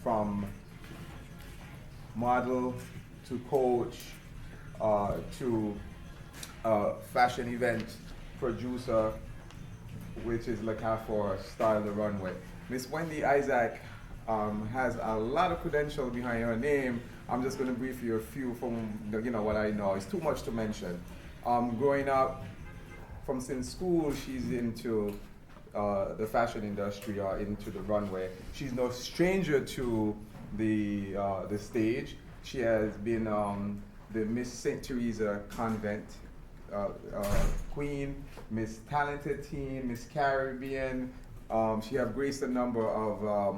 from model to coach to fashion event producer, which is like half for Style the Runway. Miss Wendy Isaac has a lot of credentials behind her name. I'm just going to brief you a few from what I know. It's too much to mention. Growing up, from since school, she's into the fashion industry or into the runway. She's no stranger to the stage. She has been the Miss St. Teresa Convent Queen, Miss Talented Teen, Miss Caribbean. She has graced a number of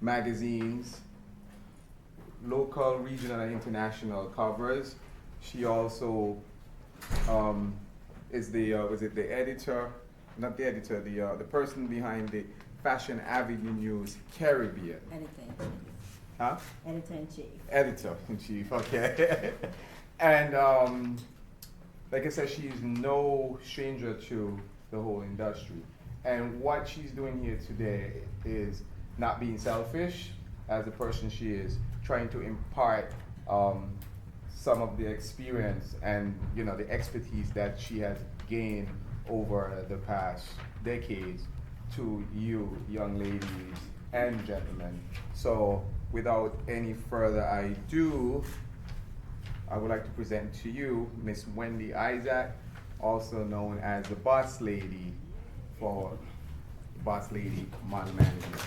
magazines, local, regional, and international covers. She also is the editor, not the editor, the person behind the Fashion Avenue News Caribbean. Editor-in-chief. Huh? Editor-in-chief. Editor-in-chief, okay. And like I said, she's no stranger to the whole industry. And what she's doing here today is not being selfish as the person she is, trying to impart some of the experience and the expertise that she has gained over the past decades to you, young ladies and gentlemen. So without any further ado, I would like to present to you Miss Wendy Isaac, also known as the Boss Lady for Boss Lady Model Management.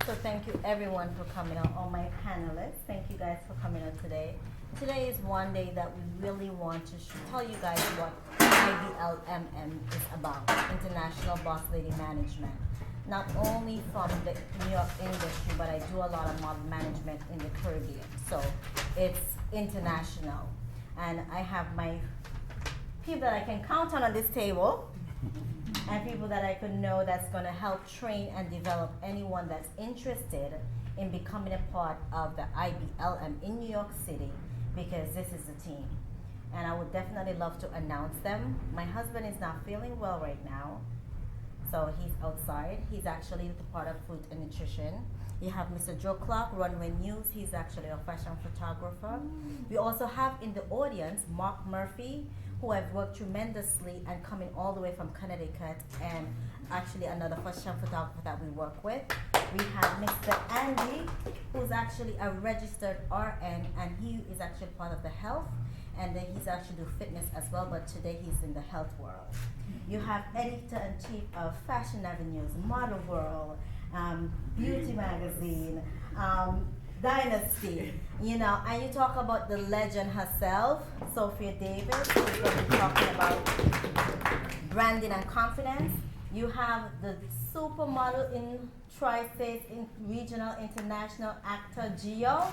So thank you everyone for coming out, all my panelists. Thank you guys for coming out today. Today is one day that we really want to tell you guys what IBLMM is about, International Boss Lady Management. Not only from the New York industry, but I do a lot of model management in the Caribbean. So it's international. And I have my people that I can count on this table, and people that I could know that's going to help train and develop anyone that's interested in becoming a part of the IBLM in New York City, because this is the team. And I would definitely love to announce them. My husband is not feeling well right now, so he's outside. He's actually the part of food and nutrition. You have Mr. Joe Clark, Runway News. He's actually a fashion photographer. We also have in the audience Mark Murphy, who have worked tremendously and coming all the way from Connecticut, and actually another fashion photographer that we work with. We have Mr. Andy, who's actually a registered RN, and he is actually part of the health, and then he's actually do fitness as well, but today he's in the health world. You have editor-in-chief of Fashion Avenues, Model World, Beauty Magazine, Dynasty, and you talk about the legend herself, Sophia Davis, who's going to be talking about branding and confidence. You have the supermodel in Tri-States, in regional, international actor, Gio.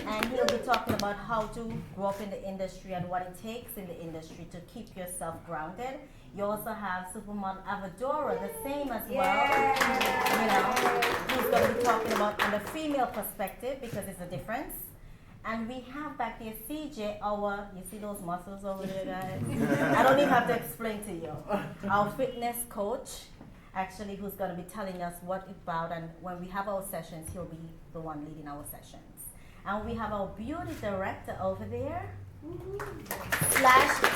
And he'll be talking about how to grow up in the industry and what it takes in the industry to keep yourself grounded. You also have supermodel Avadora, the same as well. Who's going to be talking about on the female perspective, because it's a difference. And we have back there CJ, you see those muscles over there, guys? I don't even have to explain to you. Our fitness coach, actually, who's going to be telling us what it's about, and when we have our sessions, he'll be the one leading our sessions. And we have our beauty director over there, /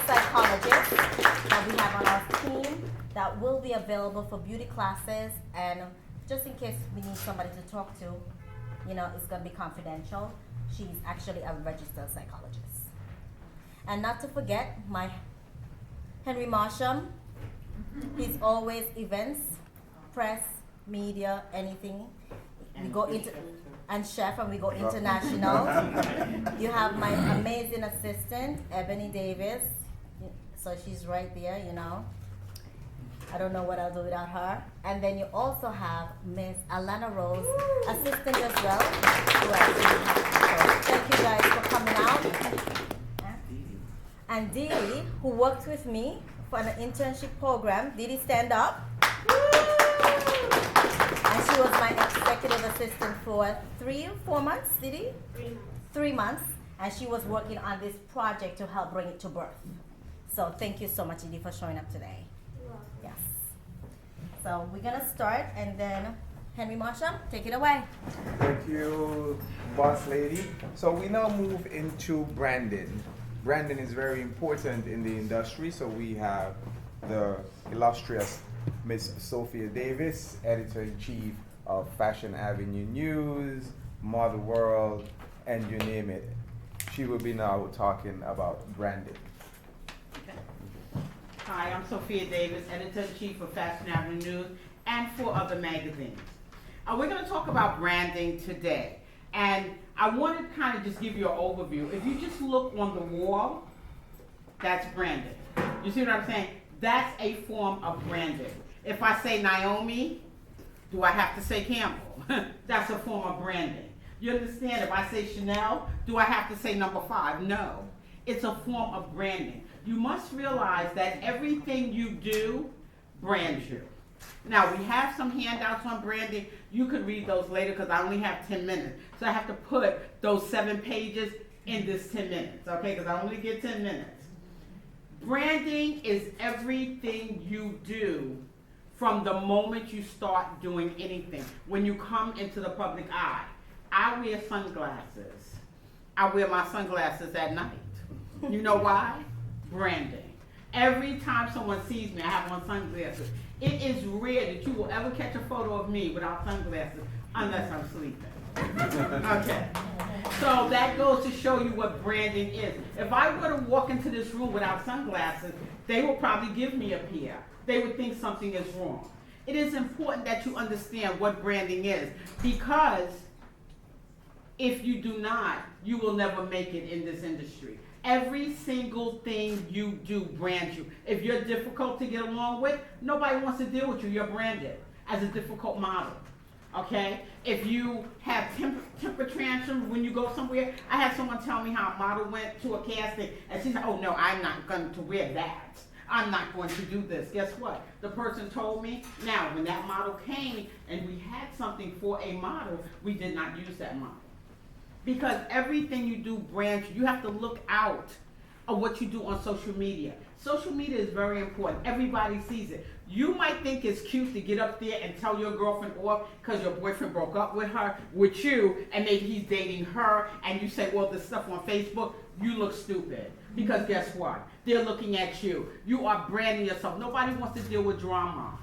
psychologist that we have on our team that will be available for beauty classes, and just in case we need somebody to talk to, it's going to be confidential. She's actually a registered psychologist. And not to forget my Henry Marsham. He's always events, press, media, anything. We go into and chef, and we go international. You have my amazing assistant, Ebony Davis. So she's right there, I don't know what I'll do without her. And then you also have Miss Alana Rose, assistant as well. So thank you guys for coming out. And Didi, who worked with me for an internship program. Didi, stand up. And she was my executive assistant for 3 or 4 months, Didi? 3 months. 3 months. And she was working on this project to help bring it to birth. So thank you so much, Didi, for showing up today. You're welcome. Yeah. So we're gonna start, and then Henry Marshall, take it away. Thank you, boss lady. So we now move into branding. Branding is very important in the industry. So we have the illustrious Miss Sophia Davis, editor-in-chief of Fashion Avenue News, Model World, and you name it. She will be now talking about branding. Hi, I'm Sophia Davis, editor-in-chief of Fashion Avenue News and 4 other magazines. We're going to talk about branding today. And I want to kind of just give you an overview. If you just look on the wall, that's branding. You see what I'm saying? That's a form of branding. If I say Naomi, do I have to say Campbell? That's a form of branding. You understand? If I say Chanel, do I have to say number 5? No. It's a form of branding. You must realize that everything you do brands you. Now, we have some handouts on branding. You could read those later because I only have 10 minutes. So I have to put those 7 pages in this 10 minutes, okay? Because I only get 10 minutes. Branding is everything you do from the moment you start doing anything. When you come into the public eye. I wear sunglasses. I wear my sunglasses at night. You know why? Branding. Every time someone sees me, I have on sunglasses. It is rare that you will ever catch a photo of me without sunglasses unless I'm sleeping. Okay. So that goes to show you what branding is. If I were to walk into this room without sunglasses, they will probably give me a pair. They would think something is wrong. It is important that you understand what branding is, because if you do not, you will never make it in this industry. Every single thing you do brands you. If you're difficult to get along with, nobody wants to deal with you. You're branded as a difficult model. Okay? If you have temper tantrums when you go somewhere, I had someone tell me how a model went to a casting and she said, oh no, I'm not going to wear that. I'm not going to do this. Guess what? The person told me. Now, when that model came and we had something for a model, we did not use that model. Because everything you do brands you. You have to look out of what you do on social media. Social media is very important. Everybody sees it. You might think it's cute to get up there and tell your girlfriend off because your boyfriend broke up with you, and maybe he's dating her, and you say, well, this stuff on Facebook, you look stupid. Because guess what? They're looking at you. You are branding yourself. Nobody wants to deal with drama.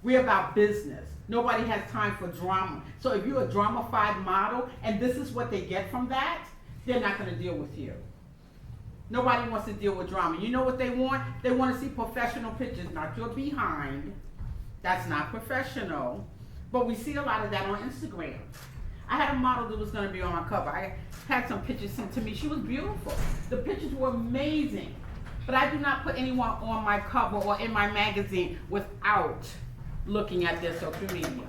We're about business. Nobody has time for drama. So if you're a drama-fied model and this is what they get from that, they're not going to deal with you. Nobody wants to deal with drama. You know what they want? They want to see professional pictures, not your behind. That's not professional. But we see a lot of that on Instagram. I had a model that was going to be on my cover. I had some pictures sent to me. She was beautiful. The pictures were amazing. But I do not put anyone on my cover or in my magazine without looking at their social media.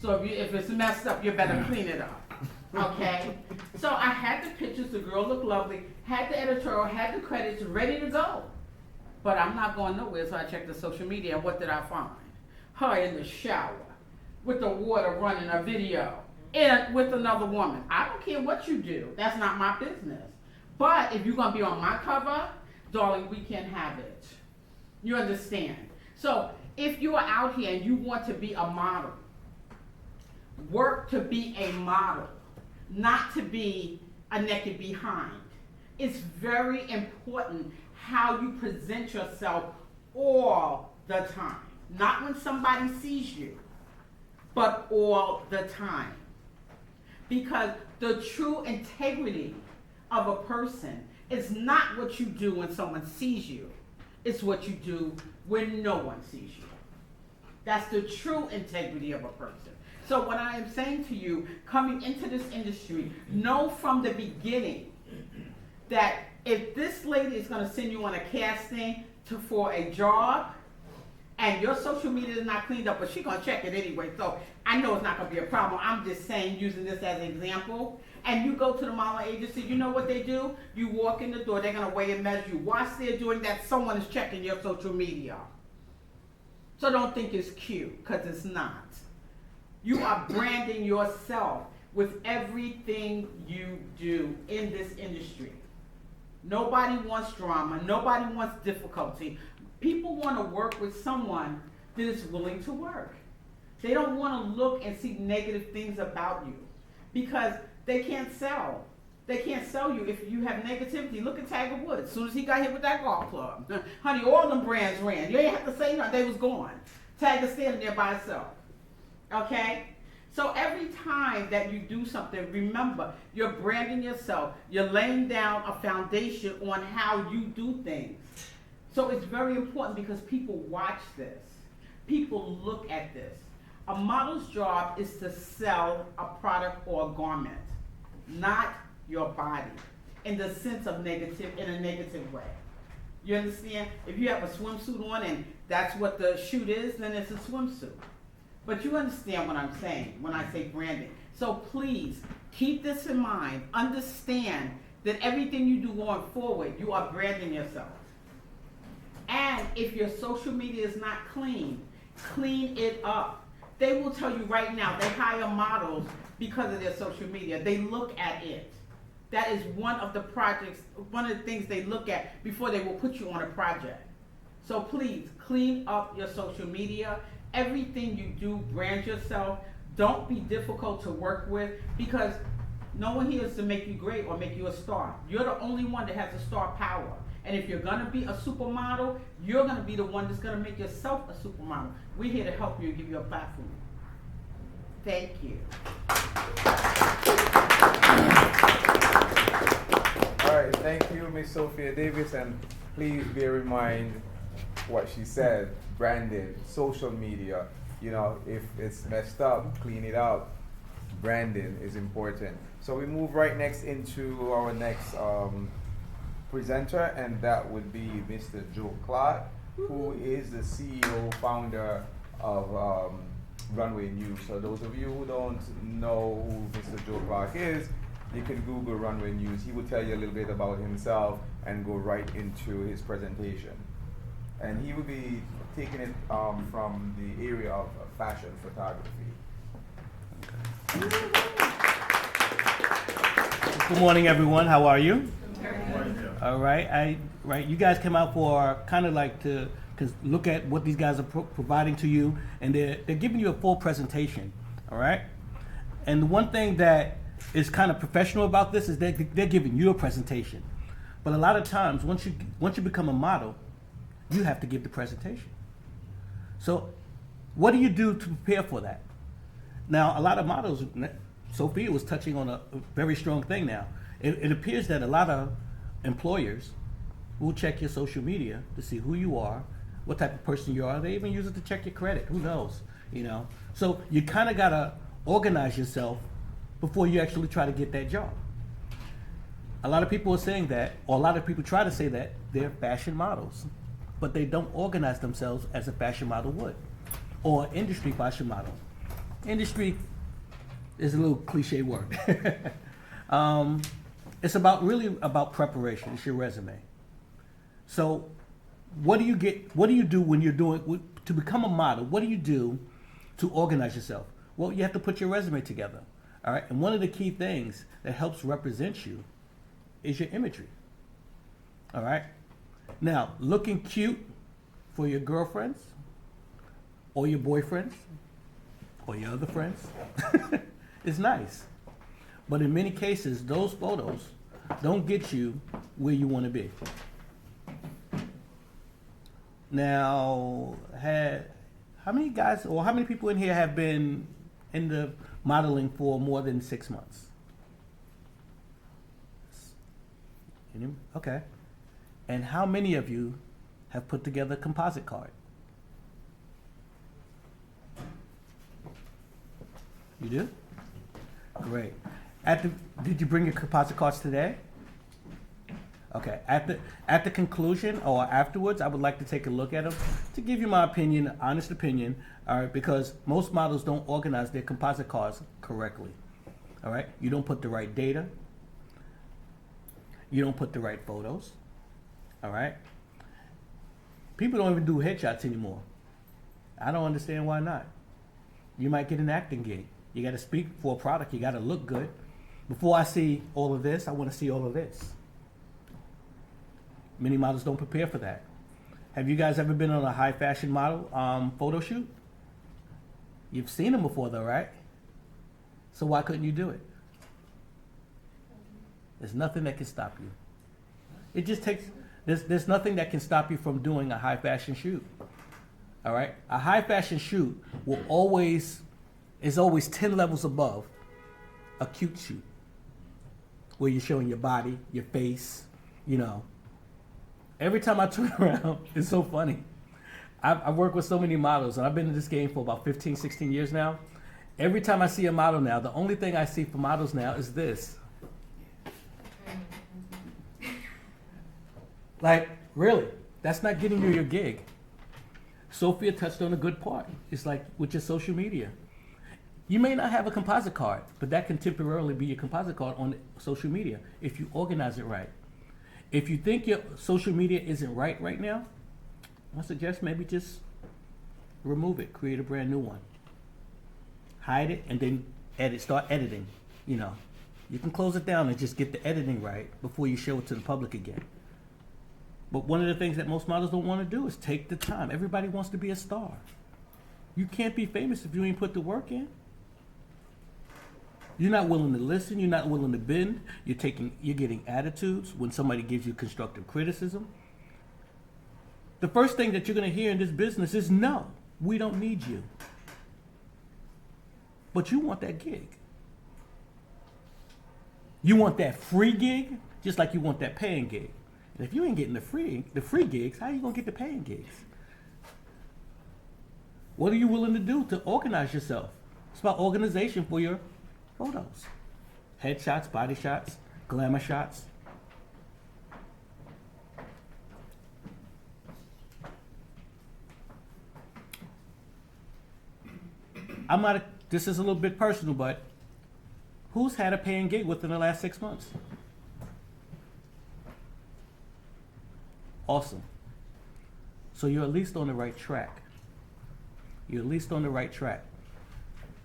So if it's messed up, you better clean it up. Okay? So I had the pictures, the girl looked lovely, had the editorial, had the credits, ready to go. But I'm not going nowhere, so I checked the social media, and what did I find? Her in the shower, with the water running, a video, and with another woman. I don't care what you do. That's not my business. But if you're going to be on my cover, darling, we can have it. You understand? So if you are out here and you want to be a model, work to be a model, not to be a naked behind. It's very important how you present yourself all the time. Not when somebody sees you, but all the time. Because the true integrity of a person is not what you do when someone sees you. It's what you do when no one sees you. That's the true integrity of a person. So what I am saying to you, coming into this industry, know from the beginning that if this lady is going to send you on a casting for a job, and your social media is not cleaned up, but she's going to check it anyway, so I know it's not going to be a problem. I'm just saying, using this as an example, and you go to the modeling agency, you know what they do? You walk in the door, they're going to weigh and measure you. Whilst they're doing that, someone is checking your social media. So don't think it's cute, because it's not. You are branding yourself with everything you do in this industry. Nobody wants drama. Nobody wants difficulty. People want to work with someone that is willing to work. They don't want to look and see negative things about you because they can't sell. They can't sell you if you have negativity. Look at Tiger Woods. As soon as he got hit with that golf club, honey, all them brands ran. You ain't have to say nothing. They was gone. Tiger standing there by himself. Okay? So every time that you do something, remember, you're branding yourself. You're laying down a foundation on how you do things. So it's very important because people watch this. People look at this. A model's job is to sell a product or a garment, not your body, in the sense of negative, in a negative way. You understand? If you have a swimsuit on and that's what the shoot is, then it's a swimsuit. But you understand what I'm saying when I say branding. So please, keep this in mind. Understand that everything you do going forward, you are branding yourself. And if your social media is not clean, clean it up. They will tell you right now, they hire models because of their social media. They look at it. That is one of the projects, one of the things they look at before they will put you on a project. So please, clean up your social media. Everything you do, brand yourself. Don't be difficult to work with because no one here is to make you great or make you a star. You're the only one that has the star power. And if you're gonna be a supermodel, you're gonna be the one that's gonna make yourself a supermodel. We're here to help you and give you a platform. Thank you. All right, thank you, Miss Sophia Davis, and please bear in mind what she said, branding, social media. You know, if it's messed up, clean it up. Branding is important. So we move right next into our next presenter, and that would be Mr. Joe Clark, who is the CEO, founder of Runway News. So those of you who don't know who Mr. Joe Clark is, you can Google Runway News. He will tell you a little bit about himself and go right into his presentation. And he will be taking it from the area of fashion photography. Good morning, everyone. How are you? All right. You guys came out for kind of like to look at what these guys are providing to you, and they're giving you a full presentation. All right. And the one thing that is kind of professional about this is that they're giving you a presentation. But a lot of times, once you become a model, you have to give the presentation. So, what do you do to prepare for that? Now, a lot of models, Sophia was touching on a very strong thing now. It appears that a lot of employers will check your social media to see who you are, what type of person you are. They even use it to check your credit. Who knows? You know. So you kind of gotta organize yourself before you actually try to get that job. A lot of people are saying that, or a lot of people try to say that they're fashion models, but they don't organize themselves as a fashion model would, or industry fashion model. Industry is a little cliche word. It's really about preparation. It's your resume. So, what do you do when you're to become a model? What do you do to organize yourself? Well, you have to put your resume together. All right, and one of the key things that helps represent you is your imagery. All right. Now, looking cute for your girlfriends, or your boyfriends, or your other friends is nice. But in many cases, those photos don't get you where you want to be. Now, how many guys or how many people in here have been in the modeling for more than 6 months? Okay. And how many of you have put together a composite card? You do? Great. Did you bring your composite cards today? Okay. At the conclusion or afterwards, I would like to take a look at them to give you my opinion, honest opinion, all right, because most models don't organize their composite cards correctly. All right? You don't put the right data. You don't put the right photos. All right? People don't even do headshots anymore. I don't understand why not. You might get an acting gig. You got to speak for a product. You got to look good. Before I see all of this, I want to see all of this. Many models don't prepare for that. Have you guys ever been on a high fashion model photo shoot? You've seen them before though, right? So why couldn't you do it? There's nothing that can stop you. It just takes, there's nothing that can stop you from doing a high fashion shoot. All right? A high fashion shoot is always 10 levels above a cute shoot, where you're showing your body, your face, you know. Every time I turn around, it's so funny. I work with so many models, and I've been in this game for about 15, 16 years now. Every time I see a model now, the only thing I see for models now is this. Like, really, that's not getting you your gig. Sophia touched on a good part. It's like with your social media. You may not have a composite card, but that can temporarily be your composite card on social media if you organize it right. If you think your social media isn't right now, I suggest maybe just remove it, create a brand new one. Hide it and then start editing, you know. You can close it down and just get the editing right before you show it to the public again. But one of the things that most models don't want to do is take the time. Everybody wants to be a star. You can't be famous if you ain't put the work in. You're not willing to listen, you're not willing to bend, you're getting attitudes when somebody gives you constructive criticism. The first thing that you're gonna hear in this business is no, we don't need you. But you want that gig. You want that free gig, just like you want that paying gig. And if you ain't getting the free gigs, how are you gonna get the paying gigs? What are you willing to do to organize yourself? It's about organization for your photos. Headshots, body shots, glamour shots. This is a little bit personal, but who's had a paying gig within the last 6 months? Awesome. So you're at least on the right track. You're at least on the right track.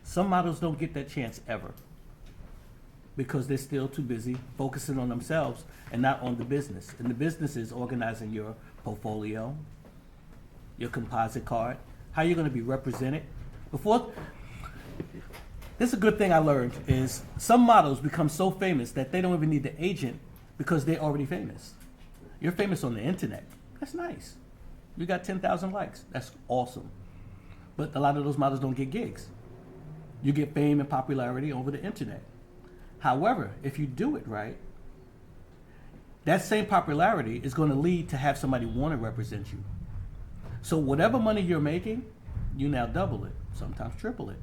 Some models don't get that chance ever because they're still too busy focusing on themselves and not on the business. And the business is organizing your portfolio, your composite card, how you're going to be represented. This is a good thing I learned is some models become so famous that they don't even need the agent because they're already famous. You're famous on the internet. That's nice. You got 10,000 likes. That's awesome. But a lot of those models don't get gigs. You get fame and popularity over the internet. However, if you do it right, that same popularity is going to lead to have somebody want to represent you. So whatever money you're making, you now double it, sometimes triple it.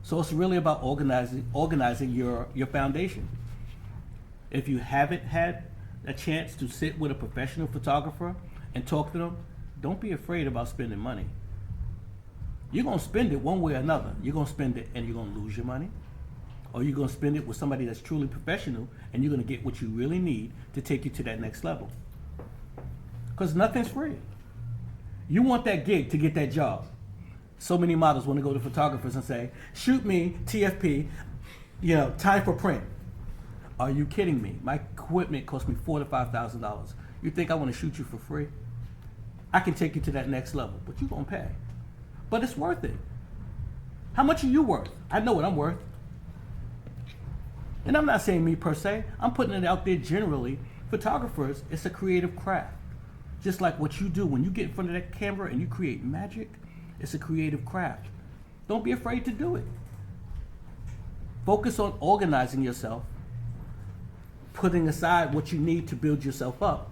So it's really about organizing your foundation. If you haven't had a chance to sit with a professional photographer and talk to them, don't be afraid about spending money. You're going to spend it one way or another. You're going to spend it and you're going to lose your money, or you're going to spend it with somebody that's truly professional and you're going to get what you really need to take you to that next level. Because nothing's free. You want that gig to get that job. So many models want to go to photographers and say, shoot me, TFP, time for print. Are you kidding me? My equipment cost me $4,000 to $5,000. You think I want to shoot you for free? I can take you to that next level, but you're going to pay. But it's worth it. How much are you worth? I know what I'm worth. And I'm not saying me per se. I'm putting it out there generally. Photographers, it's a creative craft. Just like what you do when you get in front of that camera and you create magic, it's a creative craft. Don't be afraid to do it. Focus on organizing yourself, putting aside what you need to build yourself up,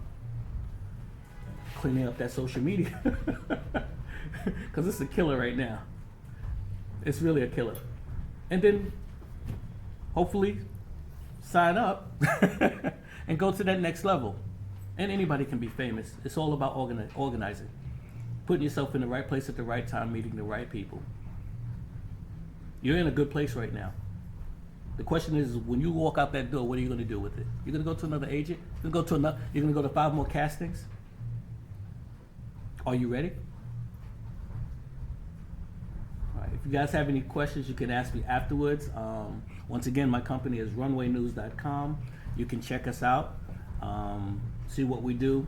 cleaning up that social media. Because it's a killer right now. It's really a killer. And then hopefully sign up and go to that next level. And anybody can be famous. It's all about organizing. Putting yourself in the right place at the right time, meeting the right people. You're in a good place right now. The question is, when you walk out that door, what are you going to do with it? You're going to go to another agent? You're going to go to 5 more castings? Are you ready? All right. If you guys have any questions, you can ask me afterwards. Once again, my company is runwaynews.com. You can check us out, see what we do.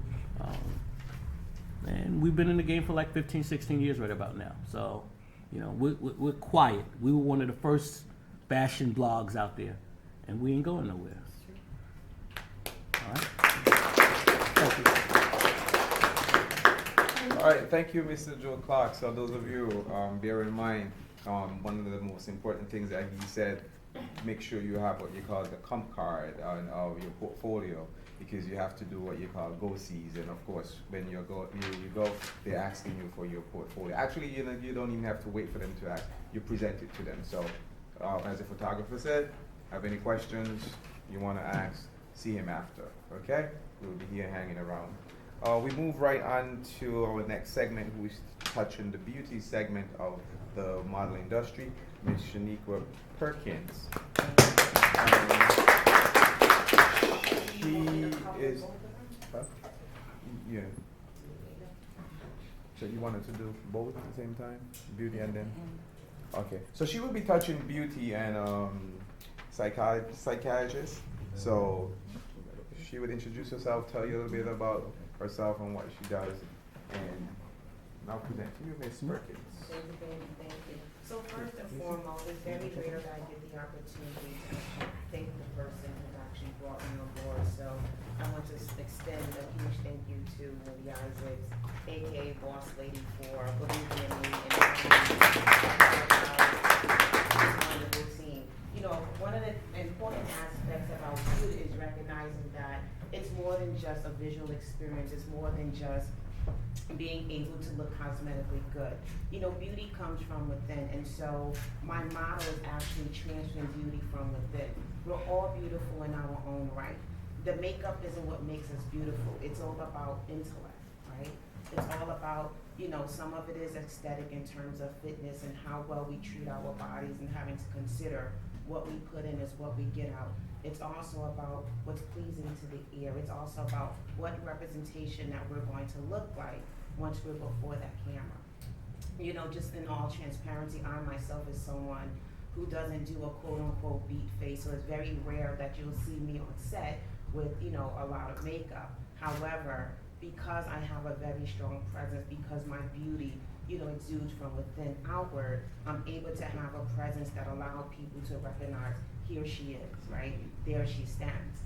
And we've been in the game for like 15, 16 years right about now. So, you know, we're quiet. We were one of the first fashion blogs out there, and we ain't going nowhere. All right. Thank you. All right, thank you, Mr. Joe Clark. So those of you, bear in mind, one of the most important things that he said, make sure you have what you call the comp card of your portfolio, because you have to do what you call go-sees, and of course, when you go, they're asking you for your portfolio. Actually, you don't even have to wait for them to ask. You present it to them. So, as the photographer said, have any questions you want to ask, see him after, okay? We'll be here hanging around. We move right on to our next segment, who is touching the beauty segment of the model industry, Ms. Shaniqua Perkins. She is, huh? Yeah. So you wanted to do both at the same time, beauty and then? Okay, so she will be touching beauty and psychiatrist. So she would introduce herself, tell you a little bit about herself and what she does, and I'll present to you, Ms. Perkins. Thank you. So first and foremost, it's very rare that I get the opportunity to thank the person who actually brought me on board. So I want to extend a huge thank you to Lady Isaacs, aka Boss Lady, for believing in me and this wonderful team. You know, one of the important aspects about beauty is recognizing that it's more than just a visual experience. It's more than just being able to look cosmetically good. You know, beauty comes from within, and so my motto is actually transferring beauty from within. We're all beautiful in our own right. The makeup isn't what makes us beautiful. It's all about intellect, right? It's all about, you know, some of it is aesthetic in terms of fitness and how well we treat our bodies, and having to consider what we put in is what we get out. It's also about what's pleasing to the ear. It's also about what representation that we're going to look like once we're before that camera. You know, just in all transparency, I myself is someone who doesn't do a quote unquote beat face, so it's very rare that you'll see me on set with, you know, a lot of makeup. However, because I have a very strong presence, because my beauty, you know, exudes from within outward, I'm able to have a presence that allows people to recognize, here she is, right? There she stands.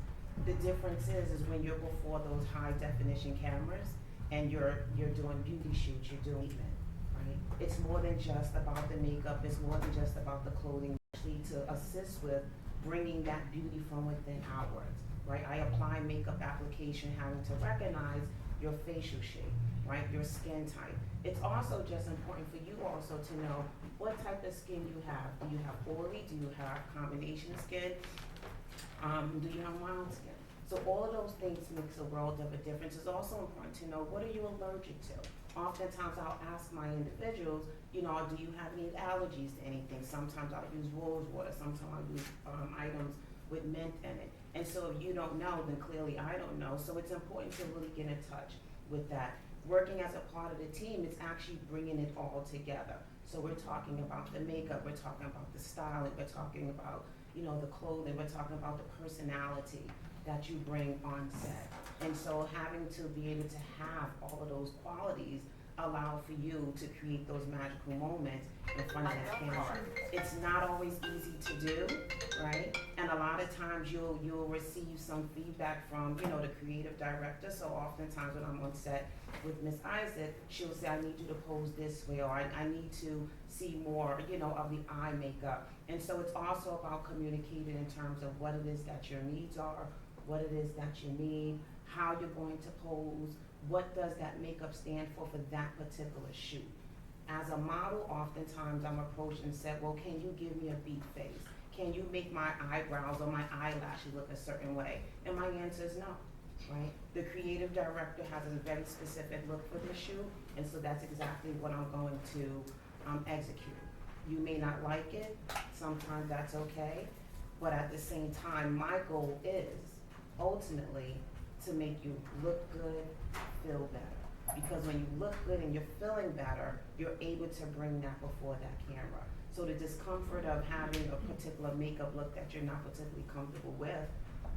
The difference is when you're before those high definition cameras and you're doing beauty shoots, you're doing it, right? It's more than just about the makeup, it's more than just about the clothing, actually to assist with bringing that beauty from within outwards, right? I apply makeup application, having to recognize your facial shape, right? Your skin type. It's also just important for you also to know what type of skin you have. Do you have oily? Do you have combination skin? Do you have mild skin? So all of those things makes a world of a difference. It's also important to know, what are you allergic to? Oftentimes I'll ask my individuals, you know, do you have any allergies to anything? Sometimes I'll use rose water, sometimes I'll use items with mint in it. And so if you don't know, then clearly I don't know. So it's important to really get in touch with that. Working as a part of the team, it's actually bringing it all together. So we're talking about the makeup, we're talking about the styling, we're talking about, you know, the clothing, we're talking about the personality that you bring on set. And so having to be able to have all of those qualities allow for you to create those magical moments in front of that camera. It's not always easy to do, right? And a lot of times you'll receive some feedback from, you know, the creative director. So oftentimes when I'm on set with Miss Isaac, she'll say, I need you to pose this way, or I need to see more, you know, of the eye makeup. And so it's also about communicating in terms of what it is that your needs are, what it is that you need, how you're going to pose, what does that makeup stand for that particular shoot. As a model, oftentimes I'm approached and said, well, can you give me a beat face? Can you make my eyebrows or my eyelashes look a certain way? And my answer is no, right? The creative director has a very specific look for this shoot, and so that's exactly what I'm going to execute. You may not like it, sometimes that's okay, but at the same time, my goal is ultimately to make you look good, feel better. Because when you look good and you're feeling better, you're able to bring that before that camera. So the discomfort of having a particular makeup look that you're not particularly comfortable with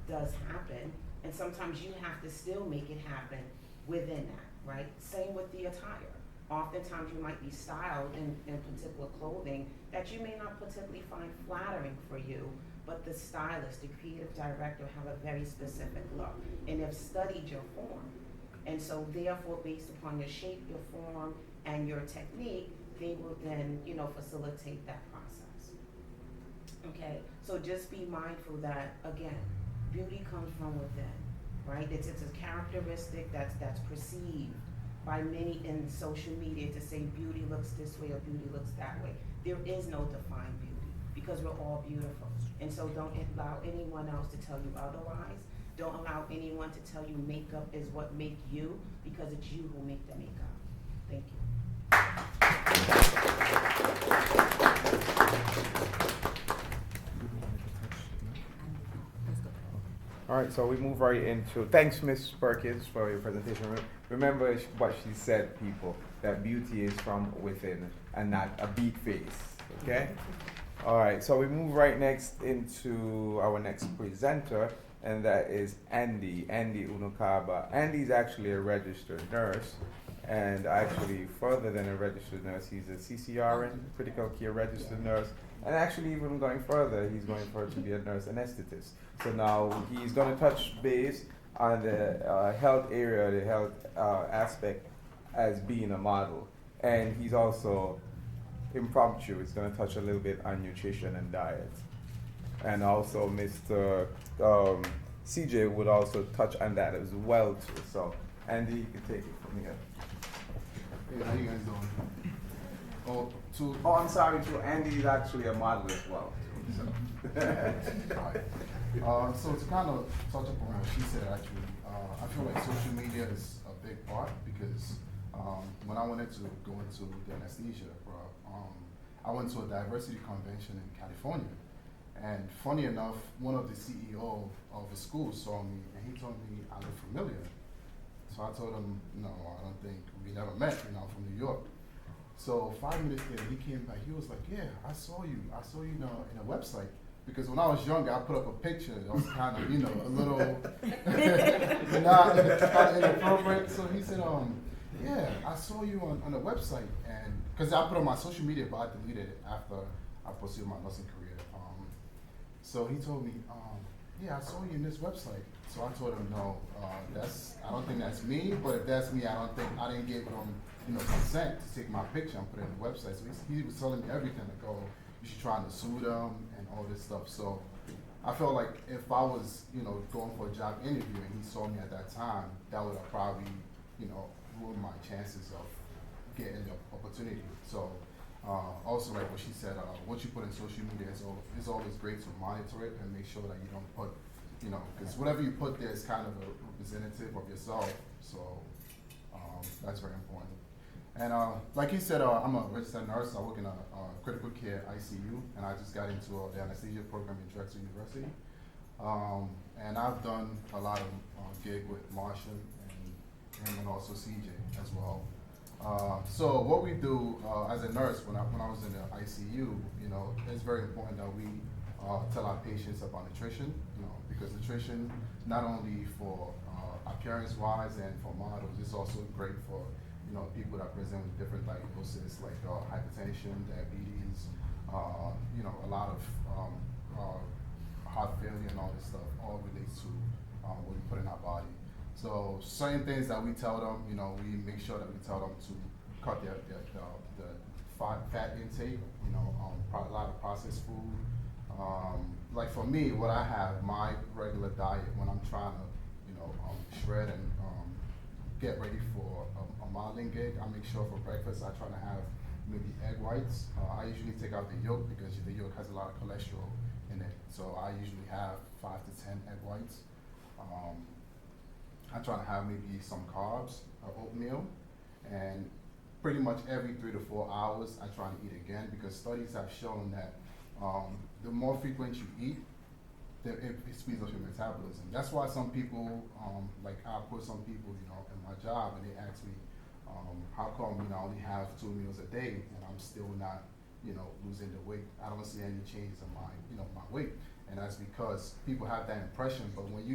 does happen. And sometimes you have to still make it happen within that. right? Same with the attire. Oftentimes you might be styled in particular clothing that you may not particularly find flattering for you, but the stylist, the creative director have a very specific look and have studied your form. And so therefore, based upon your shape, your form, and your technique, they will then, facilitate that process. Okay, so just be mindful that, again, beauty comes from within, right? It's a characteristic that's perceived by many in social media to say beauty looks this way or beauty looks that way. There is no defined beauty because we're all beautiful. And so don't allow anyone else to tell you otherwise. Don't allow anyone to tell you makeup is what make you, because it's you who make the makeup. Thank you. All right, so we move right into, thanks Ms. Perkins for your presentation. Remember what she said, people, that beauty is from within and not a beat face, okay? All right, so we move right next into our next presenter, and that is Andy Unukaba. Andy is actually a registered nurse, and actually further than a registered nurse, he's a CCRN, critical care registered nurse, and actually even going further, he's going for to be a nurse anesthetist. So now he's going to touch base on the health area, the health aspect as being a model. And he's also impromptu, he's going to touch a little bit on nutrition and diet. And also Mr. CJ would also touch on that as well too. So Andy, you can take it from here. Hey, how you guys doing? I'm sorry too, Andy is actually a model as well. So to kind of touch up on what she said, actually, I feel like social media is a big part because when I wanted to go into the anesthesia, I went to a diversity convention in California. And funny enough, one of the CEO of the school saw me and he told me I look familiar. So I told him, no, I don't think we never met, I'm from New York. So 5 minutes later, he came back. He was like, yeah, I saw you in a website. Because when I was younger, I put up a picture. It was kind of, a little not kind of inappropriate. So he said, yeah, I saw you on a website. And because I put on my social media, but I deleted it after I pursued my nursing career. So he told me, yeah, I saw you in this website. So I told him, no, I don't think that's me. But if that's me, I didn't give him, consent to take my picture and put it on the website. So he was telling me everything, like, oh, you should try to sue them and all this stuff. So I felt like if I was, going for a job interview and he saw me at that time, that would have probably, ruined my chances of getting the opportunity. So also, like what she said, what you put in social media is always great to monitor it and make sure that you don't put, because whatever you put there is kind of a representative of yourself. So that's very important. And like he said, I'm a registered nurse. I work in a critical care ICU, and I just got into the anesthesia program in Drexel University. And I've done a lot of gig with Marsha and also CJ as well. So what we do as a nurse, when I was in the ICU, it's very important that we tell our patients about nutrition, because nutrition, not only for appearance-wise and for models, it's also great for people that present with different diagnoses like hypertension, diabetes, a lot of heart failure and all this stuff, all relates to what we put in our body. So certain things that we tell them, we make sure that we tell them to cut the fat intake, a lot of processed food. Like for me, what I have, my regular diet when I'm trying to, shred and get ready for a modeling gig, I make sure for breakfast I try to have maybe egg whites. I usually take out the yolk because the yolk has a lot of cholesterol in it. So I usually have 5 to 10 egg whites. I try to have maybe some carbs, oatmeal, and pretty much every 3 to 4 hours I try to eat again, because studies have shown that the more frequent you eat, it speeds up your metabolism. That's why some people, like I put some people, in my job, and they ask me, how come I only have 2 meals a day and I'm still not, losing the weight? I don't see any changes in my, my weight, and that's because people have that impression. But when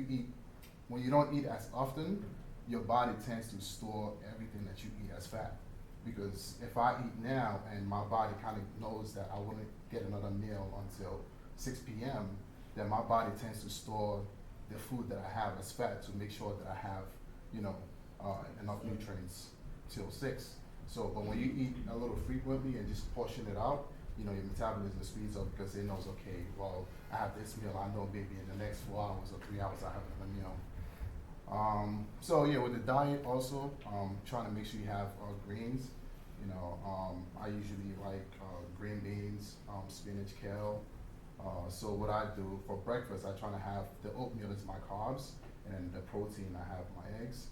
you don't eat as often, your body tends to store everything that you eat as fat. Because if I eat now and my body kind of knows that I wouldn't get another meal until 6 p.m., then my body tends to store the food that I have as fat to make sure that I have, you know, enough nutrients till 6. So, but when you eat a little frequently and just portion it out, you know, your metabolism speeds up because it knows, okay, well, I have this meal, I know maybe in the next 4 hours or 3 hours I have another meal. So yeah, with the diet also, trying to make sure you have greens. You know, I usually like green beans, spinach, kale. So what I do for breakfast, I try to have the oatmeal is my carbs, and the protein I have my eggs.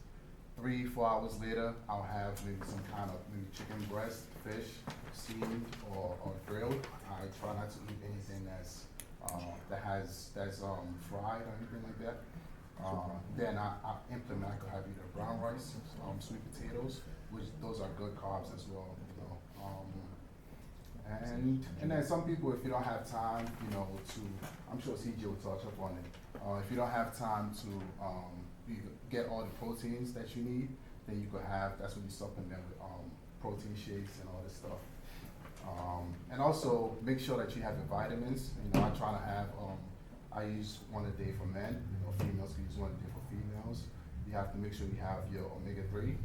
3-4 hours later, I'll have maybe some kind of maybe chicken breast, fish, steamed or grilled. I try not to eat anything that's fried or anything like that. Then I implement, I could have either brown rice, sweet potatoes, which those are good carbs as well, you know. And then some people, if you don't have time, you know, I'm sure CJ will touch up on it. If you don't have time to get all the proteins that you need, then you could have, that's when you supplement with protein shakes and all this stuff. And also make sure that you have your vitamins. You know, I try to have, I use one a day for men, you know, females can use one a day for females. You have to make sure you have your omega-3,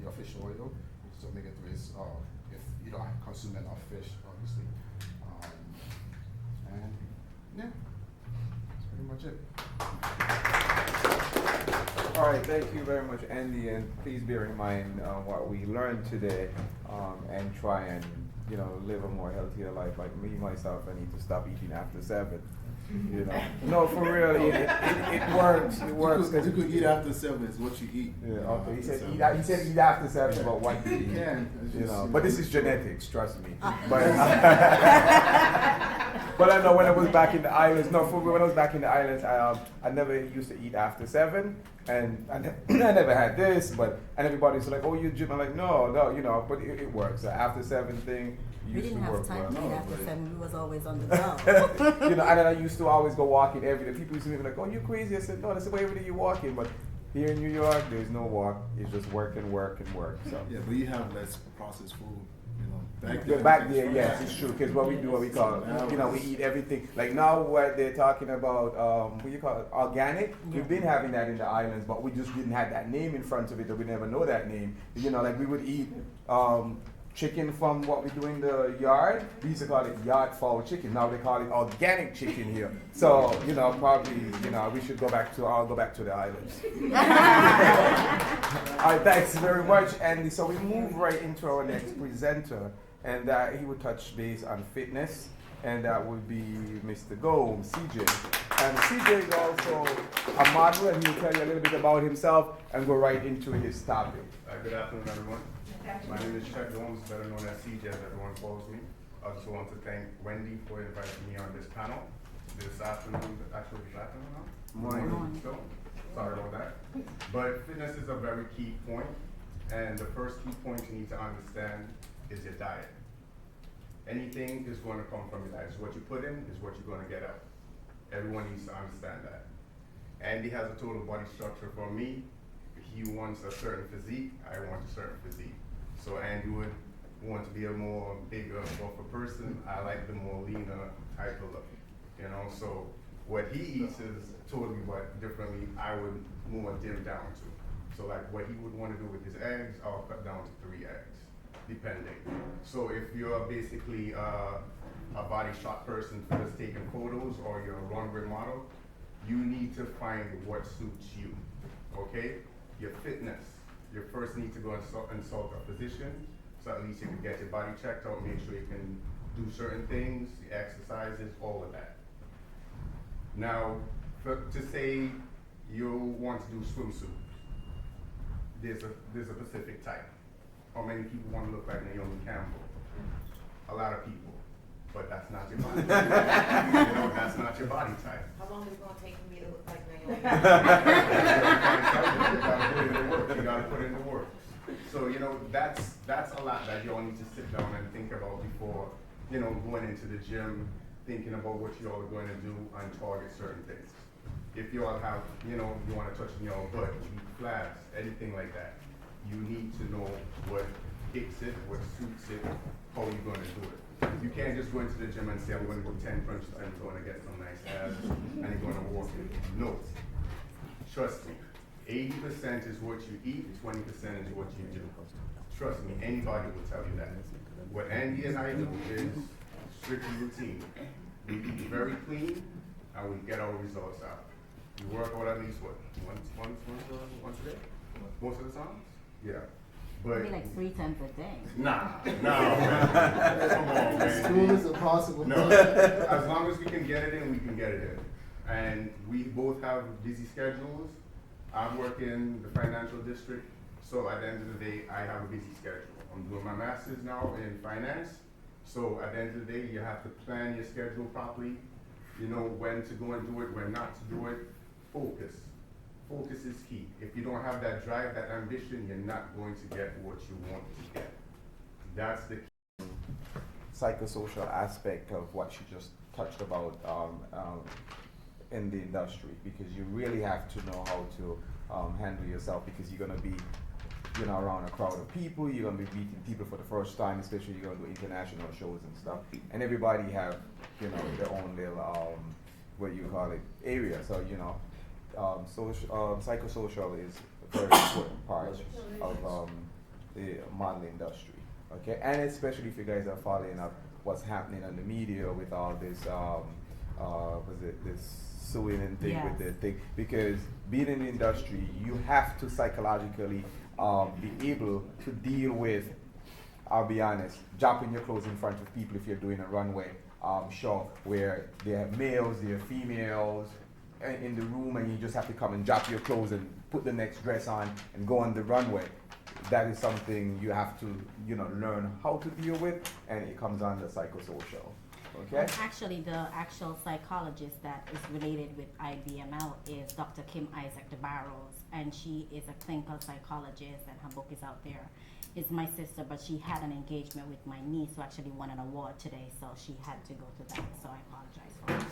your fish oil, which is omega-3 is, if you don't consume enough fish, obviously. And yeah, that's pretty much it. All right, thank you very much, Andy, and please bear in mind what we learned today, and try and, you know, live a more healthier life. Like me, myself, I need to stop eating after 7. You know, no, for real, it works. It works. You could eat after 7 is what you eat. Yeah, okay. He said eat after 7, but what do you eat? You know, but this is genetics, trust me. But I know when I was back in the islands. No, when I was back in the islands, I never used to eat after 7, and I never had this. And everybody's like, "Oh, you gym?" I'm like, "No, you know." But it works. The after 7 thing. We didn't have time to eat after 7. We was always on the go. You know, and then I used to always go walking every day. People used to be like, "Oh, you crazy?" I said, "No, that's the way every day you walking." But here in New York, there's no walk. It's just work and work and work. So yeah, but you have less processed food. You know, back there, yes, it's true. Because what we do, what we call, you know, we eat everything. Like now, what they're talking about, what you call it, organic. Yeah. We've been having that in the islands, but we just didn't have that name in front of it, or we never know that name. You know, like we would eat. Chicken from what we do in the yard. We used to call it yard fowl chicken. Now they call it organic chicken here. So, you know, probably, you know, we should I'll go back to the islands. All right, thanks very much, Andy. So we move right into our next presenter, and he would touch base on fitness, and that would be Mr. Gomes, CJ. And CJ is also a model, and he'll tell you a little bit about himself and go right into his topic. Good afternoon, everyone. My name is Chuck Gomes, better known as CJ as everyone calls me. I also want to thank Wendy for inviting me on this panel this afternoon. Actually, this afternoon now? Morning. So, sorry about that. But fitness is a very key point, and the first key point you need to understand is your diet. Anything is going to come from your diet. So what you put in is what you're going to get out. Everyone needs to understand that. Andy has a total body structure for me. He wants a certain physique, I want a certain physique. So Andy would want to be a more bigger, buffer person. I like the more leaner type of look, you know. So what he eats is totally what differently I would more dim down to. So like what he would want to do with his eggs, I'll cut down to 3 eggs, depending. So if you're basically a body shot person for just taking photos, or you're a runway model, you need to find what suits you, okay? Your fitness. You first need to go and consult a physician, so at least you can get your body checked out, make sure you can do certain things, the exercises, all of that. Now, to say you want to do swimsuits, there's a specific type. How many people want to look like Naomi Campbell? A lot of people, but that's not your body type. You know, that's not your body type. How long is it going to take for me to look like Naomi? You gotta put in the work. So, you know, that's a lot that you all need to sit down and think about before, you know, going into the gym, thinking about what you all are going to do and target certain things. if you all have, you know, you wanna touch in your butt, eat flaps, anything like that, you need to know what kicks it, what suits it, how you're gonna do it. You can't just go into the gym and say, I'm gonna do 10 crunches and I'm gonna get some nice abs and you're gonna walk it. No, trust me, 80% is what you eat, 20% is what you do. Trust me, anybody will tell you that. What Andy and I do is strictly routine. We eat very clean and we get our results out. We work out at least what, once a day? Most of the time? Yeah. But Maybe like 3 times a day. nah, man. Come on, man. School is impossible. No, as long as we can get it in, we can get it in. And we both have busy schedules. I work in the financial district, so at the end of the day, I have a busy schedule. I'm doing my master's now in finance, so at the end of the day, you have to plan your schedule properly. You know when to go and do it, when not to do it. Focus. Focus is key. If you don't have that drive, that ambition, you're not going to get what you want to get. That's the key. Psychosocial aspect of what you just touched about in the industry, because you really have to know how to handle yourself, because you're going to be, you know, around a crowd of people, you're going to be meeting people for the first time, especially you're going to do international shows and stuff, and everybody have, you know, their own little what you call it, area. So, you know, psychosocial is a very important part of the modeling industry. Okay, and especially if you guys are following up what's happening in the media with all this, this suing and thing with the thing, because being in the industry, you have to psychologically be able to deal with, I'll be honest, dropping your clothes in front of people if you're doing a runway show where there are males, there are females in the room, and you just have to come and drop your clothes and put the next dress on and go on the runway. That is something you have to, you know, learn how to deal with, and it comes under psychosocial. Okay? Actually, the actual psychologist that is related with IBML is Dr. Kim Isaac DeBarros, and she is a clinical psychologist, and her book is out there. It's my sister, but she had an engagement with my niece who actually won an award today, so she had to go to that, so I apologize for that.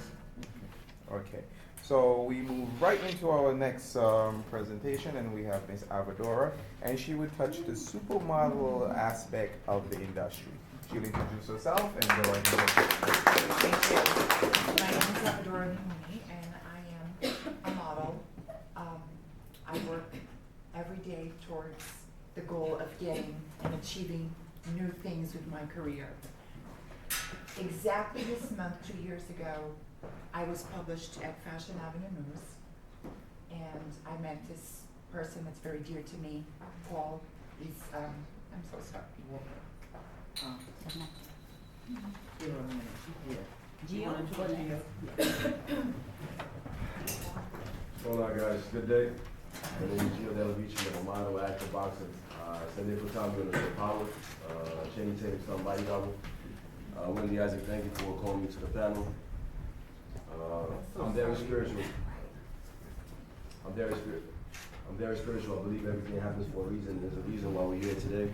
Okay, so we move right into our next presentation, and we have Miss Avadora, and she would touch the supermodel aspect of the industry. She'll introduce herself and go right into Thank you. My name is Avadora Nahuni, and I am a model. I work every day towards the goal of getting and achieving new things with my career. Exactly this month, 2 years ago, I was published at Fashion Avenue News, and I met this person that's very dear to me, Paul. He's, I'm so sorry. Gio, What's going on, guys? Good day. My name is Gio Delavici. I'm a model, actor, boxer. Sunday for time doing the power, Channing Tatum, somebody double. Wendy Isaac, thank you for calling me to the panel. I'm very spiritual. I'm very spiritual. I believe everything happens for a reason. There's a reason why we're here today.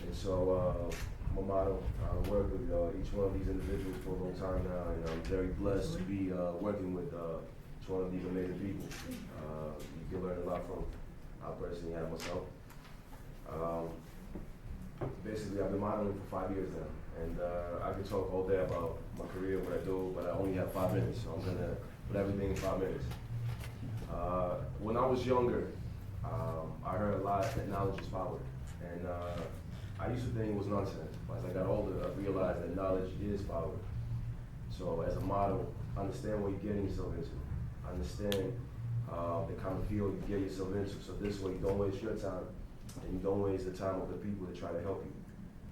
And so I'm a model. I work with each one of these individuals for a long time now, and I'm very blessed to be working with each one of these amazing people. You can learn a lot from. I personally have myself. Basically, I've been modeling for 5 years now, and I could talk all day about my career, what I do, but I only have 5 minutes, so I'm gonna put everything in 5 minutes. When I was younger, I heard a lot that knowledge is power, and I used to think it was nonsense. But as I got older, I realized that knowledge is power. So as a model, understand what you're getting yourself into. Understand the kind of field you get yourself into, so this way you don't waste your time, and you don't waste the time of the people that try to help you.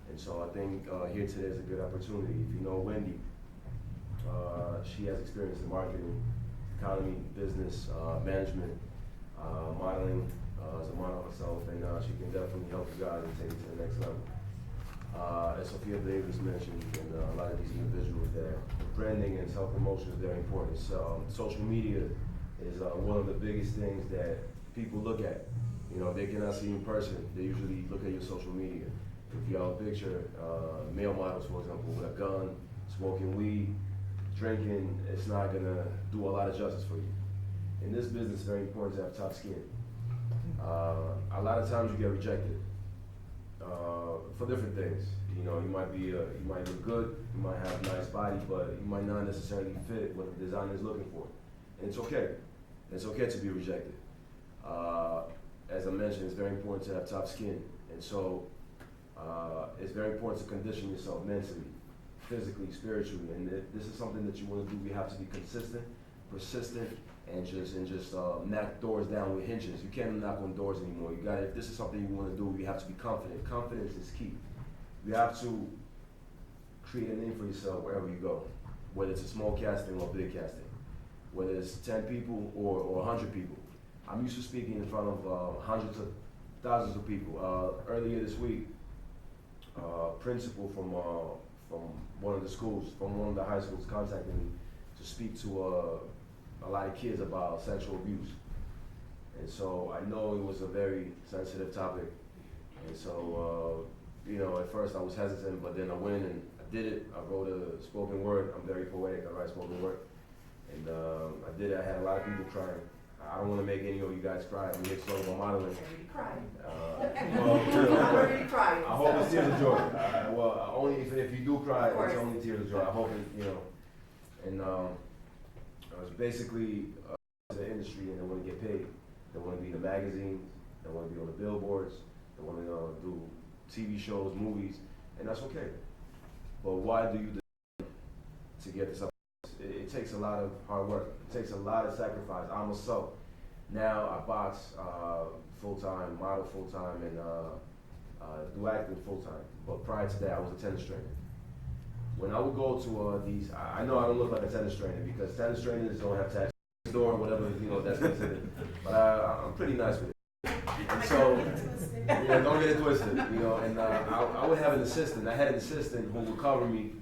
And so I think here today is a good opportunity. If you know Wendy, she has experience in marketing, economy, business, management, modeling, as a model herself, and she can definitely help you guys and take it to the next level. As Sophia Davis mentioned, and a lot of these individuals, that branding and self-promotion is very important. So social media is one of the biggest things that people look at. You know, if they cannot see you in person, they usually look at your social media. If you have a picture, male models, for example, with a gun, smoking weed, drinking, it's not gonna do a lot of justice for you. in this business, it's very important to have tough skin. A lot of times you get rejected for different things. You know, you might look good, you might have a nice body, but you might not necessarily fit what the designer is looking for. And it's okay. It's okay to be rejected. As I mentioned, it's very important to have tough skin. And so it's very important to condition yourself mentally, physically, spiritually. And if this is something that you want to do, you have to be consistent, persistent, and just knock doors down with hinges. You can't knock on doors anymore. If this is something you want to do, you have to be confident. Confidence is key. You have to create a name for yourself wherever you go, whether it's a small casting or big casting, whether it's 10 people or 100 people. I'm used to speaking in front of hundreds of thousands of people. Earlier this week, principal from one of the schools, from one of the high schools, contacted me to speak to a lot of kids about sexual abuse. And so I know it was a very sensitive topic. And so, you know, at first I was hesitant, but then I went and I did it. I wrote a spoken word. I'm very poetic. I write spoken word. And I did it. I had a lot of people crying. I don't want to make any of you guys cry. I'm here to talk about modeling. I'm Well, you know, I'm already crying. I hope it's tears of joy. Well, only if you do cry, it's only tears of joy. I hope it, you know. And it's basically the industry, and they want to get paid. They want to be in the magazines. They want to be on the billboards. They want to do TV shows, movies, and that's okay. But why do you to get this up? It takes a lot of hard work. It takes a lot of sacrifice. I myself, now I box full-time, model full-time, and do acting full-time. But prior to that, I was a tennis trainer. When I would go to these, I know I don't look like a tennis trainer because tennis trainers don't have tattoos or whatever, you know, that's considered. But I'm pretty nice with it. And so, yeah, don't get it twisted, you know. And I would have an assistant. I had an assistant who would cover me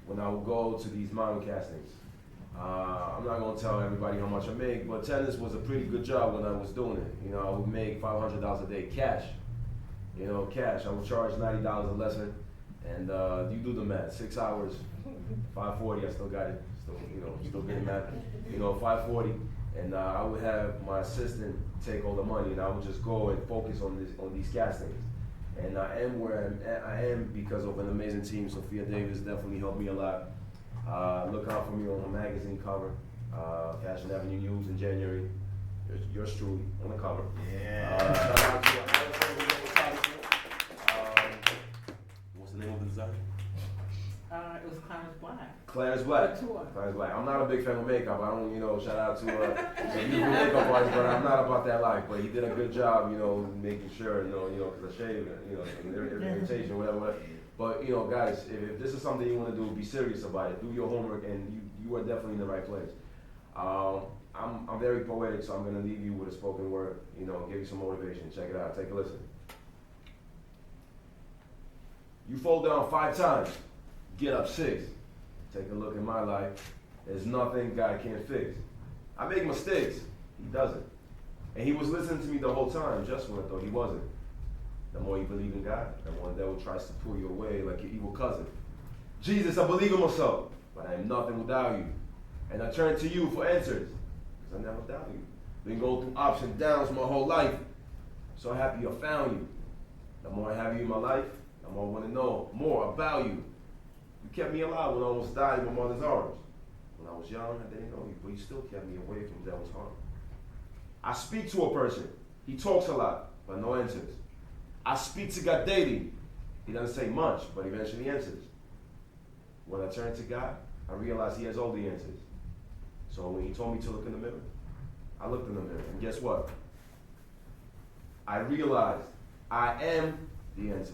when I would go to these model castings. I'm not gonna tell everybody how much I make, but tennis was a pretty good job when I was doing it. You know, I would make $500 a day cash. You know, cash. I would charge $90 a lesson, and you do the math. 6 hours, $540. I still got it. Still getting math. You know, $540, and I would have my assistant take all the money, and I would just go and focus on these castings. And I am where I am because of an amazing team. Sophia Davis definitely helped me a lot. Look out for me on a magazine cover, Fashion Avenue News in January. Yours truly on the cover. Yeah. Shout out to what's the name of the designer? It was Clarence Black. Clarence Black. Couture. Clarence Black. I'm not a big fan of makeup. I don't, you know, shout out to some beautiful makeup artists, but I'm not about that life. But he did a good job, you know, making sure, you know, because I shave, you know, irritation, whatever. But, you know, guys, if this is something you want to do, be serious about it. Do your homework, and you are definitely in the right place. I'm very poetic, so I'm going to leave you with a spoken word, you know, give you some motivation. Check it out. Take a listen. You fall down 5 times, get up 6. Take a look at my life. There's nothing God can't fix. I make mistakes. He doesn't. And he was listening to me the whole time, just when I thought he wasn't. The more you believe in God, the more the devil tries to pull you away like your evil cousin. Jesus, I believe in myself, but I am nothing without you. And I turn to you for answers, because I never doubt you. Been going through ups and downs my whole life. So happy I found you. The more I have you in my life, the more I want to know more about you. You kept me alive when I almost died in my mother's arms. When I was young, I didn't know you, but you still kept me away from devil's harm. I speak to a person. He talks a lot, but no answers. I speak to God daily. He doesn't say much, but eventually answers. When I turn to God, I realize he has all the answers. So when he told me to look in the mirror, I looked in the mirror, and guess what? I realized I am the answer.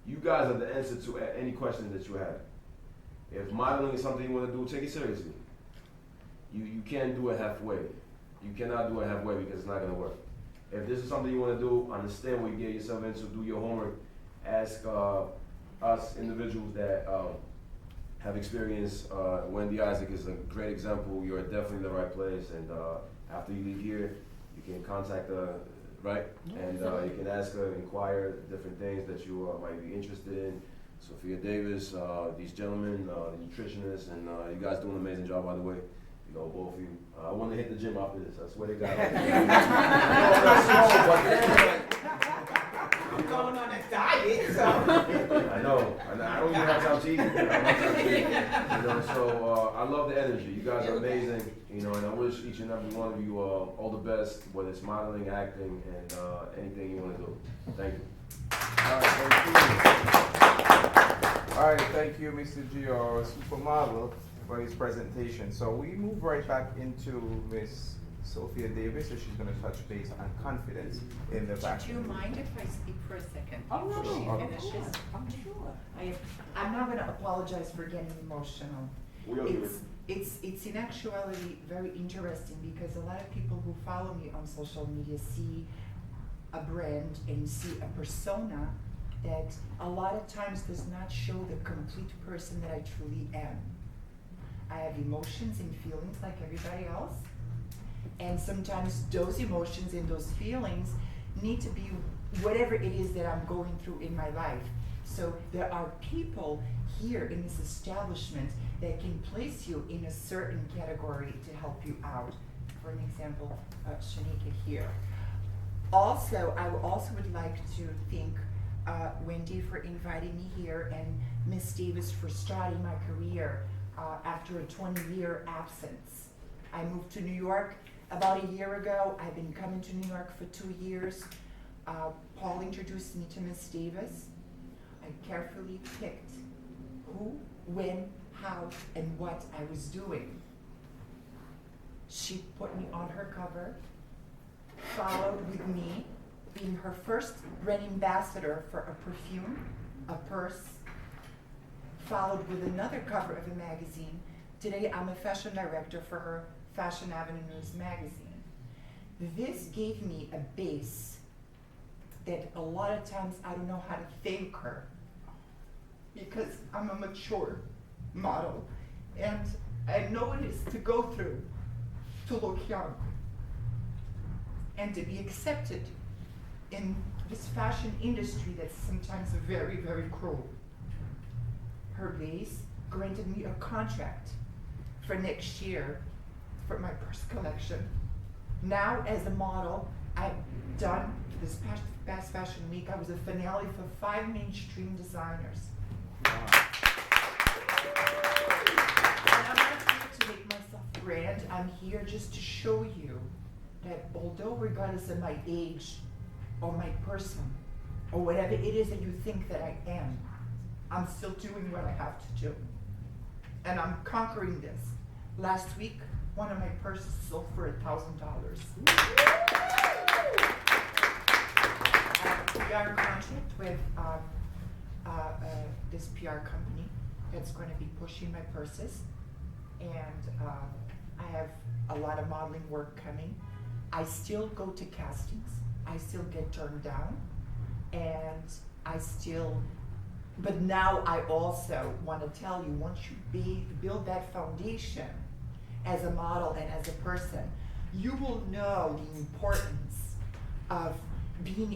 You guys are the answer to any question that you have. If modeling is something you want to do, take it seriously. You can't do it halfway. You cannot do it halfway because it's not going to work. If this is something you want to do, understand what you get yourself into, do your homework, ask us individuals that have experience. Wendy Isaac is a great example. You're definitely in the right place, and after you leave here, you can contact her, right? And you can ask her, inquire different things that you might be interested in. Sophia Davis, these gentlemen, the nutritionists, and you guys do an amazing job, by the way. you know, both of you. I want to hit the gym after this. I swear to God. No, that's small, but then, I'm going on a diet, so. I know. I don't even have time to eat. I don't have time to eat. You know, so I love the energy. You guys are amazing. You know, and I wish each and every one of you all the best, whether it's modeling, acting, and anything you want to do. Thank you. All right, thank you, Mr. G, our supermodel, for his presentation. So we move right back into Miss Sophia Davis, so she's going to touch base on confidence in the Do fashion. you mind if I speak for a second? Oh, no, before she of finishes? I'm sure. I'm not gonna apologize for getting emotional. We all do It's in actuality very interesting because a lot of people who follow me on social media see a brand and see a persona that a lot of times does not show the complete person that I truly am. I have emotions and feelings like everybody else. And sometimes those emotions and those feelings need to be whatever it is that I'm going through in my life. So there are people here in this establishment that can place you in a certain category to help you out. For an example, Shanika here. Also, I also would like to thank Wendy for inviting me here and Miss Davis for starting my career after a 20-year absence. I moved to New York about a year ago. I've been coming to New York for 2 years. Paul introduced me to Miss Davis. I carefully picked who, when, how, and what I was doing. She put me on her cover, followed with me, being her first brand ambassador for a perfume, a purse, followed with another cover of a magazine. Today I'm a fashion director for her Fashion Avenue News magazine. This gave me a base that a lot of times I don't know how to thank her because I'm a mature model and I know what it is to go through to look young and to be accepted in this fashion industry that's sometimes very, very cruel. Her base granted me a contract for next year for my purse collection. Now as a model, I've done this past fashion week, I was a finale for 5 mainstream designers. And I'm not here to make myself grand, I'm here just to show you that although regardless of my age or my person or whatever it is that you think that I am, I'm still doing what I have to do. And I'm conquering this. Last week, one of my purses sold for $1,000. I have a PR contract with this PR company that's going to be pushing my purses, and I have a lot of modeling work coming. I still go to castings. I still get turned down, and but now I also want to tell you, once you build that foundation as a model and as a person, you will know the importance of being